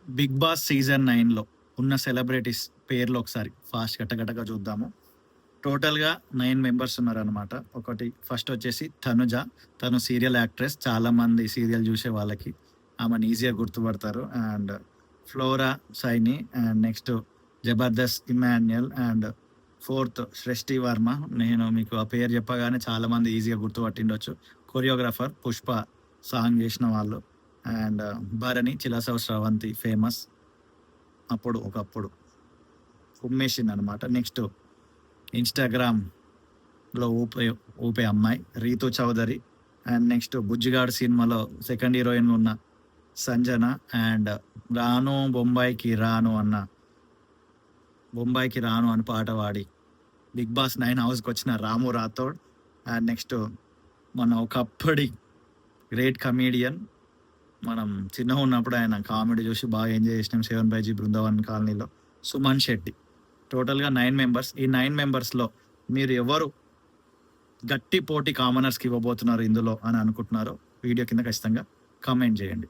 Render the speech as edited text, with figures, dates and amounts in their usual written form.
Big boss season 9లో ఉన్న celebrities పేర్లు ఒకసారి ఫాస్ట్ గటగటగా చూద్దాము. టోటల్‌గా 9 మెంబర్స్ ఉన్నారనమాట. ఒకటి ఫస్ట్ వచ్చేసి తనుజ. తను సీరియల్ యాక్ట్రెస్. చాలామంది సీరియల్ జూసే వాళ్ళకి ఆమెని ఈజీగా గుర్తుపడతారు. And flora Saini and next Jabardasth Emmanuel and fourth సృష్టి వర్మ. నేను మీకు ఆ పేరు చెప్పగానే చాలామంది ఈజీగా గుర్తుపట్టిండొచ్చు. కొరియోగ్రాఫర్ పుష్ప సాంగ్ చేసిన వాళ్ళు. And Bharani, Chi La Sow Sravanthi famous. అప్పుడు ఒకప్పుడు కుమ్మేసిందనమాట. నెక్స్ట్ ఇన్‌స్టాగ్రామ్‌లో ఊపే అమ్మాయి 'రీతూ చౌదరి' అండ్ నెక్స్ట్ 'బుజ్జిగాడు' సినిమాలో సెకండ్ హీరోయిన్‌గా ఉన్న సంజన అండ్ 'రాను బొంబాయికి రాను' అన్న 'బొంబాయికి రాను' అని పాట పాడి 'బిగ్ బాస్ 9' హౌస్‌కొచ్చిన రాము రాథోడ్. అండ్ నెక్స్ట్ మన ఒకప్పటి గ్రేట్ కమెడియన్. మనం చిన్నగున్నప్పుడు ఆయన కామెడీ చూసి బాగా ఎంజాయ్ చేసినాం 'సెవెన్ బై జీ బృందావన్ కాలనీలో' సుమన్ శెట్టి. టోటల్‌గా 9 మెంబర్స్. ఈ 9 మెంబర్స్‌లో మీరు ఎవరు గట్టి పోటీ కామనర్స్‌కి ఇవ్వబోతున్నారు ఇందులో అని అనుకుంటున్నారో వీడియో కింద ఖచ్చితంగా కామెంట్ చేయండి.